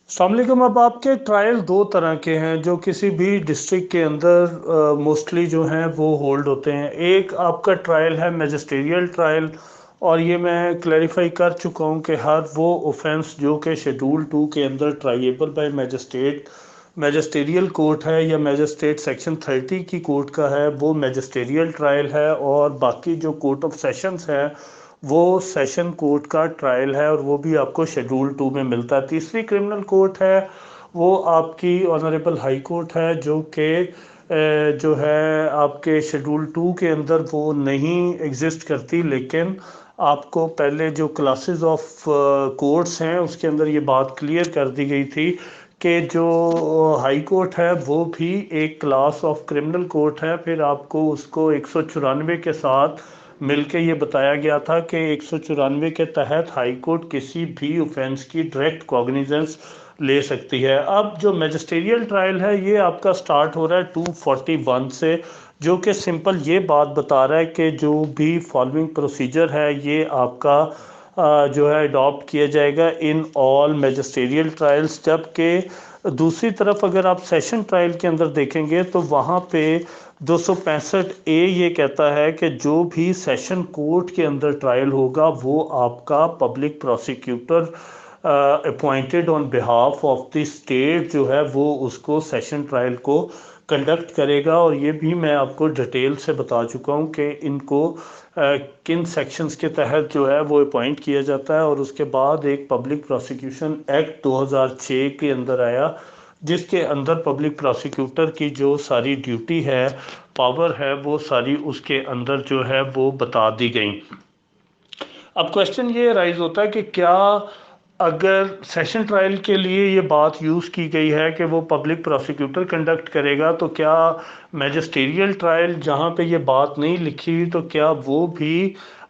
अस्सलामुअलैकुम। अब आपके ट्रायल दो तरह के हैं जो किसी भी डिस्ट्रिक्ट के अंदर मोस्टली जो हैं वो होल्ड होते हैं। एक आपका ट्रायल है मैजिस्ट्रियल ट्रायल, और ये मैं क्लैरिफाई कर चुका हूँ कि हर वो ऑफेंस जो कि शेड्यूल 2 के अंदर ट्राइएबल बाय मैजिस्ट्रेट मैजिस्ट्रियल कोर्ट है या मैजिस्ट्रेट सेक्शन 30 की कोर्ट का है, वो मैजिस्ट्रियल ट्रायल है। और बाकी जो कोर्ट ऑफ सेशंस है वो सेशन कोर्ट का ट्रायल है, और वो भी आपको शेड्यूल 2 में मिलता है। तीसरी क्रिमिनल कोर्ट है, वो आपकी ऑनरेबल हाई कोर्ट है, जो कि जो है आपके शेड्यूल 2 के अंदर वो नहीं एग्जिस्ट करती। लेकिन आपको पहले जो क्लासेस ऑफ कोर्ट्स हैं उसके अंदर ये बात क्लियर कर दी गई थी कि जो हाई कोर्ट है वो भी एक क्लास ऑफ क्रिमिनल कोर्ट है। फिर आपको उसको 194 के साथ मिलके ये बताया गया था कि 194 के तहत हाई कोर्ट किसी भी ऑफेंस की डायरेक्ट कॉग्निजेंस ले सकती है। अब जो मैजिस्ट्रियल ट्रायल है ये आपका स्टार्ट हो रहा है 241 से, जो कि सिंपल ये बात बता रहा है कि जो भी फॉलोइंग प्रोसीजर है ये आपका जो है अडॉप्ट किया जाएगा इन ऑल मैजिस्ट्रियल ट्रायल्स। जबकि दूसरी तरफ अगर आप सेशन ट्रायल के अंदर देखेंगे तो वहाँ पे 265A ये कहता है कि जो भी सेशन कोर्ट के अंदर ट्रायल होगा वो आपका public prosecutor appointed on behalf of the state जो है वो उसको सेशन ट्रायल को कंडक्ट करेगा। और ये भी मैं आपको डिटेल से बता चुका हूँ कि इनको किन सेक्शंस के तहत जो है वो अपॉइंट किया जाता है। और उसके बाद एक पब्लिक प्रोसिक्यूशन एक्ट 2006 के अंदर आया, जिसके अंदर पब्लिक प्रोसिक्यूटर की जो सारी ड्यूटी है, पावर है, वो सारी उसके अंदर जो है वो बता दी गई। अब क्वेश्चन ये राइज होता है कि क्या अगर सेशन ट्रायल के लिए ये बात यूज़ की गई है कि वो पब्लिक प्रोसिक्यूटर कंडक्ट करेगा, तो क्या मैजिस्ट्रियल ट्रायल जहाँ पे ये बात नहीं लिखी तो क्या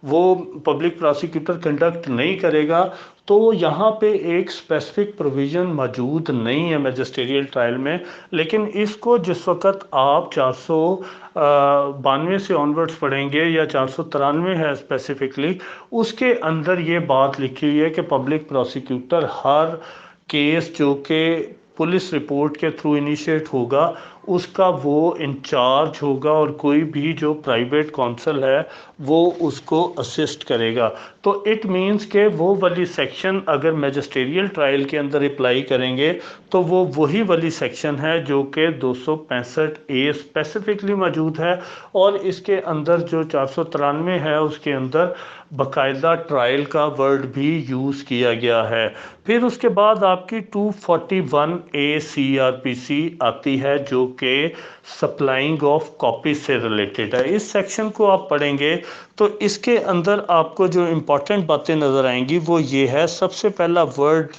वो पब्लिक प्रोसिक्यूटर कंडक्ट नहीं करेगा? तो यहाँ पे एक स्पेसिफिक प्रोविज़न मौजूद नहीं है मैजिस्ट्रियल ट्रायल में। लेकिन इसको जिस वक्त आप 492 से ऑनवर्ड्स पढ़ेंगे या 493 है स्पेसिफिकली, उसके अंदर ये बात लिखी हुई है कि पब्लिक प्रोसिक्यूटर हर केस जो कि पुलिस रिपोर्ट के थ्रू इनिशिएट होगा उसका वो इंचार्ज होगा, और कोई भी जो प्राइवेट कौंसल है वो उसको असिस्ट करेगा। तो इट मींस के वो वाली सेक्शन अगर मैजिस्ट्रियल ट्रायल के अंदर अप्लाई करेंगे तो वो वही वाली सेक्शन है जो कि 265A स्पेसिफिकली मौजूद है। और इसके अंदर जो 493 है उसके अंदर बाकायदा ट्रायल का वर्ड भी यूज़ किया गया है। फिर उसके बाद आपकी 241A CRPC आती है जो कि सप्लाइंग ऑफ कॉपी से रिलेटेड है। इस सेक्शन को आप पढ़ेंगे तो इसके अंदर आपको जो इम्पोर्टेंट बातें नज़र आएंगी वो ये है। सबसे पहला वर्ड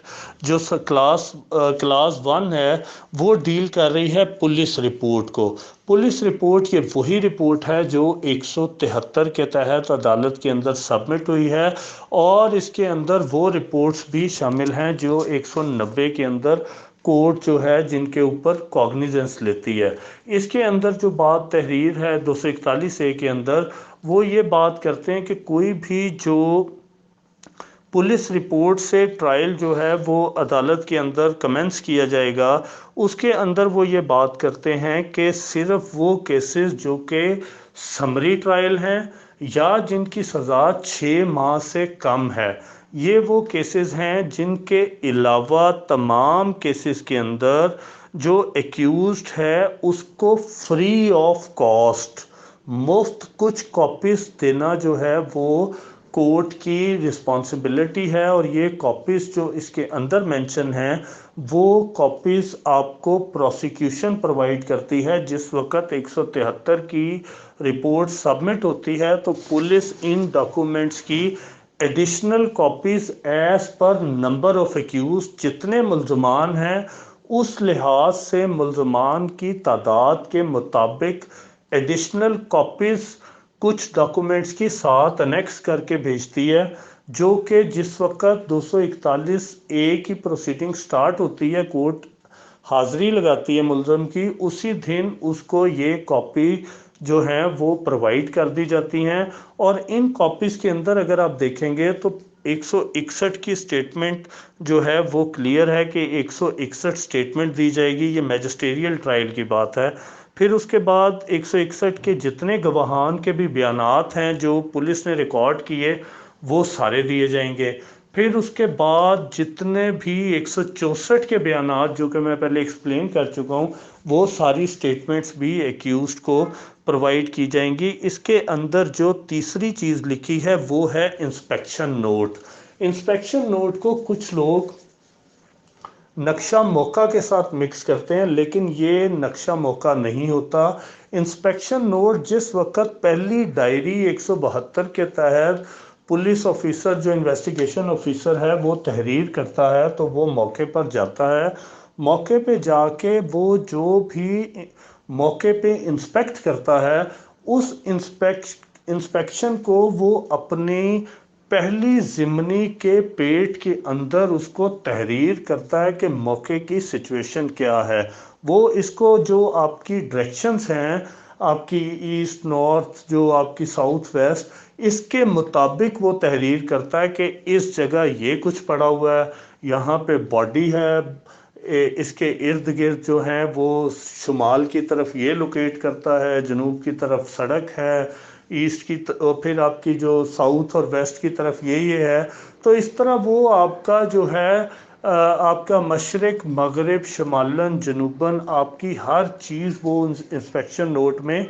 जो क्लास 1 है वो डील कर रही है पुलिस रिपोर्ट को। पुलिस रिपोर्ट ये वही रिपोर्ट है जो 173 के तहत अदालत के अंदर सबमिट हुई है, और इसके अंदर वो रिपोर्ट्स भी शामिल हैं जो 190 के अंदर कोर्ट जो है जिनके ऊपर कॉग्निजेंस लेती है। इसके अंदर जो बात तहरीर है 241A के अंदर, वो ये बात करते हैं कि कोई भी जो पुलिस रिपोर्ट से ट्रायल जो है वो अदालत के अंदर कमेंस किया जाएगा, उसके अंदर वो ये बात करते हैं कि सिर्फ वो केसेस जो कि समरी ट्रायल हैं या जिनकी सज़ा 6 माह से कम है, ये वो केसेस हैं। जिनके अलावा तमाम केसेस के अंदर जो एक्यूज्ड है उसको फ्री ऑफ कॉस्ट मुफ्त कुछ कॉपीज देना जो है वो कोर्ट की रिस्पॉन्सिबिलिटी है। और ये कॉपीज़ जो इसके अंदर मेंशन हैं वो कॉपीज़ आपको प्रोसिक्यूशन प्रोवाइड करती है। जिस वक्त 173 की रिपोर्ट सबमिट होती है तो पुलिस इन डॉक्यूमेंट्स की additional copies as per number of accused, जितने मुल्ज़मान हैं उस लिहाज से मुल्ज़मान की तादाद के मुताबिक एडिशनल कॉपीज़ कुछ डॉक्यूमेंट्स की साथ अनेक्स करके भेजती है, जो कि जिस वक्त 241A की प्रोसीडिंग स्टार्ट होती है, कोर्ट हाज़िरी लगाती है मुलज़म की, उसी दिन उसको ये कॉपी जो हैं वो प्रोवाइड कर दी जाती हैं। और इन कॉपीज़ के अंदर अगर आप देखेंगे तो 161 की स्टेटमेंट जो है वो क्लियर है कि 161 स्टेटमेंट दी जाएगी, ये मैजिस्ट्रियल ट्रायल की बात है। फिर उसके बाद 161 के जितने गवाहान के भी बयानात हैं जो पुलिस ने रिकॉर्ड किए वो सारे दिए जाएंगे। फिर उसके बाद जितने भी 164 के बयानात जो कि मैं पहले एक्सप्लेन कर चुका हूँ वो सारी स्टेटमेंट्स भी एक्यूज्ड को प्रोवाइड की जाएंगी। इसके अंदर जो तीसरी चीज़ लिखी है वो है इंस्पेक्शन नोट। इंस्पेक्शन नोट को कुछ लोग नक्शा मौका के साथ मिक्स करते हैं, लेकिन ये नक्शा मौका नहीं होता। इंस्पेक्शन नोट जिस वक्त पहली डायरी 172 के तहत पुलिस ऑफिसर जो इन्वेस्टिगेशन ऑफिसर है वो तहरीर करता है तो वो मौके पर जाता है। मौके पे जाके वो जो भी मौके पे इंस्पेक्ट करता है उस इंस्पेक्शन को वो अपनी पहली ज़िमनी के पेट के अंदर उसको तहरीर करता है कि मौके की सिचुएशन क्या है। वो इसको जो आपकी डायरेक्शंस हैं, आपकी ईस्ट नॉर्थ जो आपकी साउथ वेस्ट, इसके मुताबिक वो तहरीर करता है कि इस जगह ये कुछ पड़ा हुआ है, यहाँ पे बॉडी है, इसके इर्द गिर्द जो हैं वो शुमाल की तरफ ये लोकेट करता है, जनूब की तरफ सड़क है, ईस्ट की और फिर आपकी जो साउथ और वेस्ट की तरफ ये है। तो इस तरह वो आपका जो है आपका मशरक मगरिब शमालन जनूबन आपकी हर चीज़ वो इंस्पेक्शन नोट में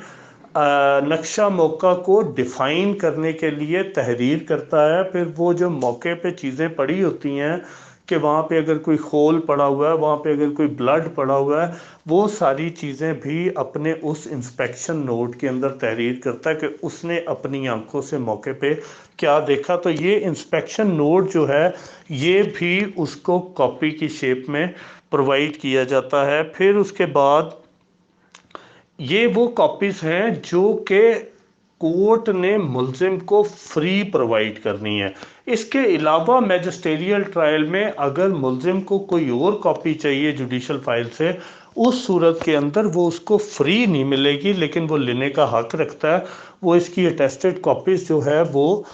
नक्शा मौका को डिफ़ाइन करने के लिए तहरीर करता है। फिर वो जो मौके पे चीज़ें पड़ी होती हैं कि वहाँ पे अगर कोई खोल पड़ा हुआ है, वहाँ पे अगर कोई ब्लड पड़ा हुआ है, वो सारी चीज़ें भी अपने उस इंस्पेक्शन नोट के अंदर तहरीर करता है कि उसने अपनी आंखों से मौके पे क्या देखा। तो ये इंस्पेक्शन नोट जो है ये भी उसको कॉपी की शेप में प्रोवाइड किया जाता है। फिर उसके बाद ये वो कॉपीज़ हैं जो कि कोर्ट ने मुलजिम को फ्री प्रोवाइड करनी है। इसके अलावा मैजिस्ट्रियल ट्रायल में अगर मुलजिम को कोई और कॉपी चाहिए जुडिशल फाइल से, उस सूरत के अंदर वो उसको फ्री नहीं मिलेगी, लेकिन वो लेने का हक रखता है। वो इसकी अटेस्टेड कॉपीज़ जो है वो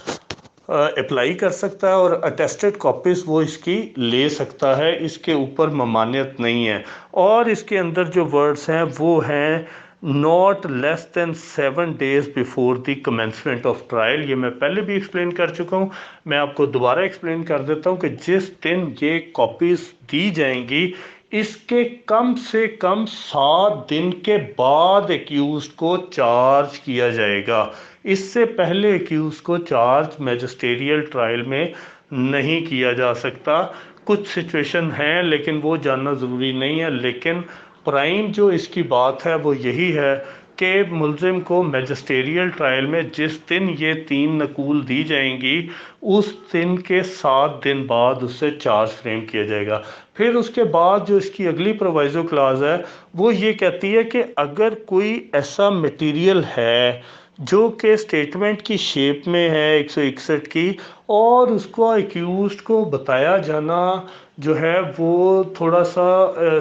अप्लाई कर सकता है और अटेस्टेड कॉपीज़ वो इसकी ले सकता है, इसके ऊपर ममानियत नहीं है। और इसके अंदर जो वर्ड्स हैं वो हैं not less than 7 days before the commencement of trial. ये मैं पहले भी एक्सप्लेन कर चुका हूँ, मैं आपको दोबारा एक्सप्लेन कर देता हूँ कि जिस दिन ये कॉपीज़ दी जाएंगी इसके कम से कम 7 दिन के बाद एक्यूज को चार्ज किया जाएगा। इससे पहले एक्यूज को चार्ज मैजिस्ट्रियल ट्रायल में नहीं किया जा सकता। कुछ सिचुएशन हैं लेकिन वो जानना ज़रूरी नहीं है, लेकिन प्राइम जो इसकी बात है वो यही है कि मुलजिम को मैजिस्ट्रियल ट्रायल में जिस दिन ये 3 नकूल दी जाएंगी उस दिन के 7 दिन बाद उससे चार्ज फ्रेम किया जाएगा। फिर उसके बाद जो इसकी अगली प्रोवाइजो क्लाज है वो ये कहती है कि अगर कोई ऐसा मटेरियल है जो कि स्टेटमेंट की शेप में है 161 की और उसको अक्यूज को बताया जाना जो है वो थोड़ा सा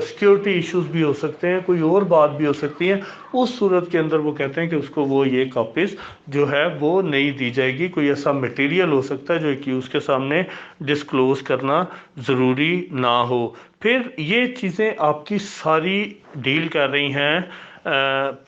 सिक्योरिटी इश्यूज भी हो सकते हैं, कोई और बात भी हो सकती है, उस सूरत के अंदर वो कहते हैं कि उसको वो ये कॉपीज़ जो है वो नहीं दी जाएगी। कोई ऐसा मटेरियल हो सकता है जो एक्यूज के सामने डिस्क्लोज करना ज़रूरी ना हो। फिर ये चीज़ें आपकी सारी डील कर रही हैं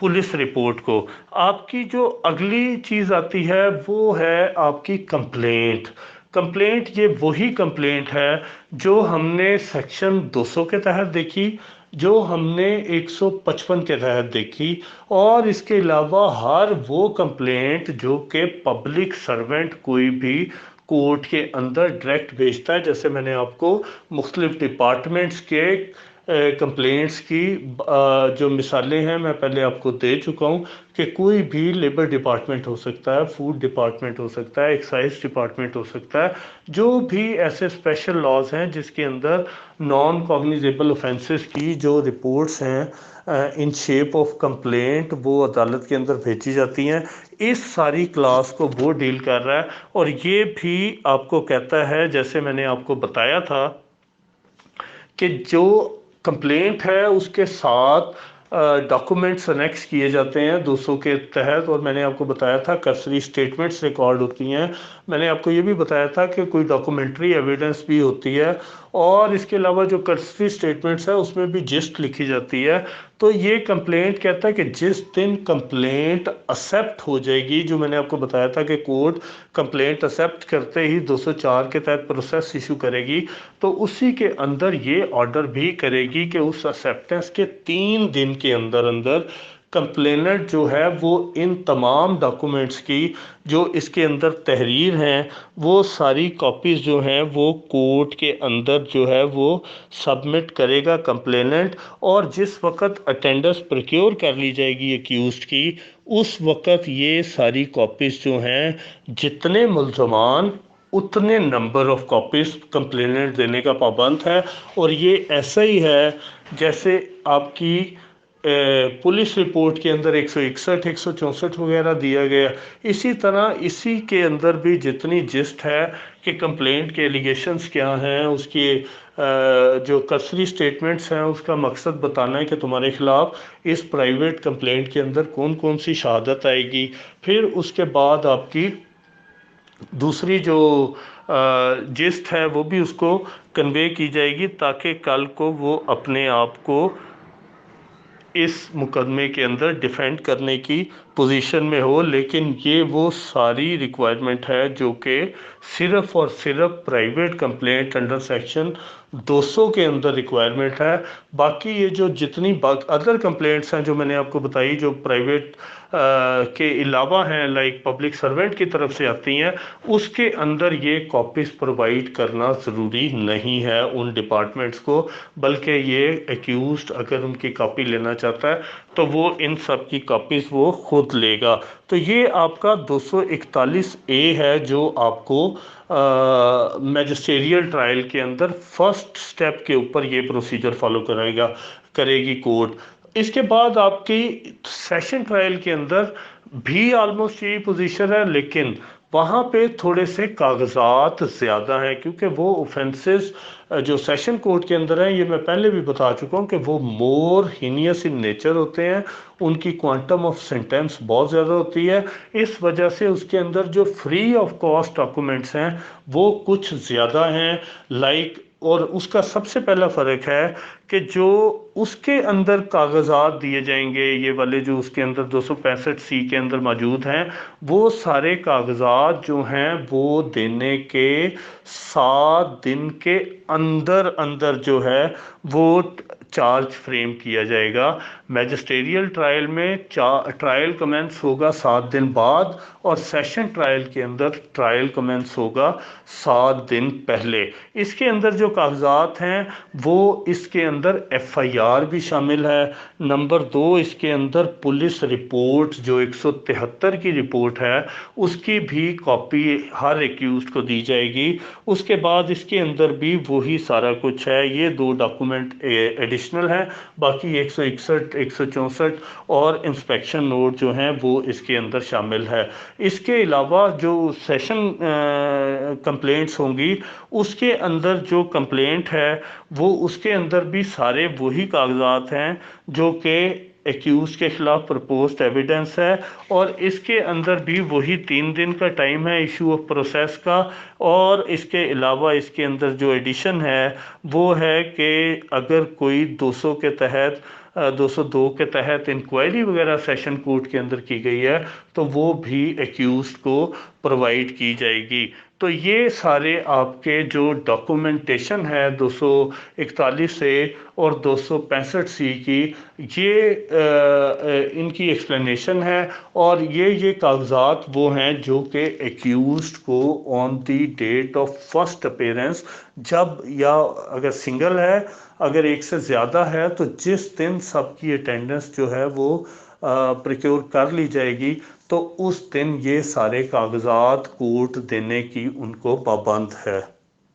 पुलिस रिपोर्ट को। आपकी जो अगली चीज़ आती है वो है आपकी कंप्लेंट। कंप्लेंट ये वही कंप्लेंट है जो हमने सेक्शन 200 के तहत देखी, जो हमने 155 के तहत देखी, और इसके अलावा हर वो कंप्लेंट जो कि पब्लिक सर्वेंट कोई भी कोर्ट के अंदर डायरेक्ट भेजता है। जैसे मैंने आपको मुख्तलिफ डिपार्टमेंट्स के कंप्लेंट्स की जो मिसालें हैं मैं पहले आपको दे चुका हूँ कि कोई भी लेबर डिपार्टमेंट हो सकता है, फूड डिपार्टमेंट हो सकता है, एक्साइज डिपार्टमेंट हो सकता है, जो भी ऐसे स्पेशल लॉज हैं जिसके अंदर नॉन कॉग्निजेबल ऑफेंसेस की जो रिपोर्ट्स हैं इन शेप ऑफ कंप्लेंट वो अदालत के अंदर भेजी जाती हैं। इस सारी क्लास को वो डील कर रहा है और ये भी आपको कहता है, जैसे मैंने आपको बताया था, कि जो कंप्लेंट है उसके साथ डॉक्यूमेंट्स अनेक्स किए जाते हैं 200 के तहत, और मैंने आपको बताया था कर्सरी स्टेटमेंट्स रिकॉर्ड होती हैं। मैंने आपको ये भी बताया था कि कोई डॉक्यूमेंट्री एविडेंस भी होती है, और इसके अलावा जो कर्सरी स्टेटमेंट्स है उसमें भी जिस्ट लिखी जाती है। तो ये कंप्लेंट कहता है कि जिस दिन कंप्लेंट एक्सेप्ट हो जाएगी, जो मैंने आपको बताया था कि कोर्ट कंप्लेंट एक्सेप्ट करते ही 204 के तहत प्रोसेस इशू करेगी, तो उसी के अंदर ये ऑर्डर भी करेगी कि उस एक्सेप्टेंस के 3 दिन के अंदर अंदर कंप्लेनेंट जो है वो इन तमाम डॉक्यूमेंट्स की जो इसके अंदर तहरीर हैं वो सारी कॉपीज़ जो हैं वो कोर्ट के अंदर जो है वो सबमिट करेगा कंप्लेनेंट। और जिस वक्त अटेंडेंस प्रोक्योर कर ली जाएगी एक्यूज़ड की, उस वक्त ये सारी कॉपीज़ जो हैं, जितने मुल्ज़मान उतने नंबर ऑफ कॉपीज़ कंप्लेनेंट देने का पाबंद है। और ये ऐसा ही है जैसे आपकी पुलिस रिपोर्ट के अंदर 161, 164 वगैरह दिया गया, इसी तरह इसी के अंदर भी जितनी जिस्ट है कि कंप्लेंट के एलिगेशंस क्या हैं, उसकी जो कर्सरी स्टेटमेंट्स हैं उसका मकसद बताना है कि तुम्हारे खिलाफ इस प्राइवेट कंप्लेंट के अंदर कौन कौन सी शहादत आएगी। फिर उसके बाद आपकी दूसरी जो जिस्ट है वो भी उसको कन्वे की जाएगी, ताकि कल को वो अपने आप को इस मुकदमे के अंदर डिफेंड करने की पोजीशन में हो। लेकिन ये वो सारी रिक्वायरमेंट है जो कि सिर्फ़ और सिर्फ प्राइवेट कंप्लेंट अंडर सेक्शन 200 के अंदर रिक्वायरमेंट है। बाकी ये जो जितनी अदर कंप्लेंट्स हैं जो मैंने आपको बताई, जो प्राइवेट के अलावा हैं, लाइक पब्लिक सर्वेंट की तरफ से आती हैं, उसके अंदर ये कॉपीज़ प्रोवाइड करना ज़रूरी नहीं है उन डिपार्टमेंट्स को, बल्कि ये एक्यूज़ड अगर उनकी कॉपी लेना चाहता है तो वो इन सब की कॉपीज़ वो खुद लेगा। तो ये आपका 241 ए है जो आपको मैजिस्ट्रियल ट्रायल के अंदर फर्स्ट स्टेप के ऊपर ये प्रोसीजर फॉलो करेगी कोर्ट। इसके बाद आपकी सेशन ट्रायल के अंदर भी ऑलमोस्ट यही पोजीशन है, लेकिन वहाँ पे थोड़े से कागजात ज़्यादा हैं, क्योंकि वो ऑफेंसेस जो सेशन कोर्ट के अंदर हैं, ये मैं पहले भी बता चुका हूँ कि वो मोर हीनियस इन नेचर होते हैं, उनकी क्वांटम ऑफ सेंटेंस बहुत ज़्यादा होती है। इस वजह से उसके अंदर जो फ्री ऑफ कॉस्ट डॉक्यूमेंट्स हैं वो कुछ ज़्यादा हैं, लाइक। और उसका सबसे पहला फ़र्क है कि जो उसके अंदर कागजात दिए जाएंगे, ये वाले जो उसके अंदर 265 सी के अंदर मौजूद हैं, वो सारे कागजात जो हैं वो देने के 7 दिन के अंदर अंदर जो है वो चार्ज फ्रेम किया जाएगा। मैजिस्ट्रियल ट्रायल में ट्रायल कमेंस होगा 7 दिन बाद, और सेशन ट्रायल के अंदर ट्रायल कमेंस होगा 7 दिन पहले। इसके अंदर जो कागजात हैं वो इसके अंदर एफआईआर भी शामिल है। नंबर 2, इसके अंदर पुलिस रिपोर्ट जो 173 की रिपोर्ट है उसकी भी कॉपी हर एक्यूज़ड को दी जाएगी। उसके बाद इसके अंदर भी वही सारा कुछ है, ये 2 डॉक्यूमेंट एडिशनल हैं, बाकी 161, 164 और इंस्पेक्शन नोट जो हैं वो इसके अंदर शामिल है। इसके अलावा जो सेशन कंप्लेंट्स होंगी उसके अंदर जो कंप्लेंट है वो उसके अंदर भी सारे वही कागजात हैं जो कि एक्यूज़ के ख़िलाफ़ प्रपोज्ड एविडेंस है, और इसके अंदर भी वही 3 दिन का टाइम है इशू ऑफ प्रोसेस का। और इसके अलावा इसके अंदर जो एडिशन है वो है कि अगर कोई 200 के तहत 202 के तहत इंक्वायरी वगैरह सेशन कोर्ट के अंदर की गई है तो वो भी एक्यूज़ड को प्रोवाइड की जाएगी। तो ये सारे आपके जो डॉक्यूमेंटेशन है 241 से और 265 सी की, ये इनकी एक्सप्लेनेशन है। और ये कागजात वो हैं जो कि एक्यूज़ड को on the date of first appearance, जब या अगर सिंगल है, अगर एक से ज़्यादा है, तो जिस दिन सबकी अटेंडेंस जो है वो प्रिक्योर कर ली जाएगी तो उस दिन ये सारे कागजात कोर्ट देने की उनको पाबंद है।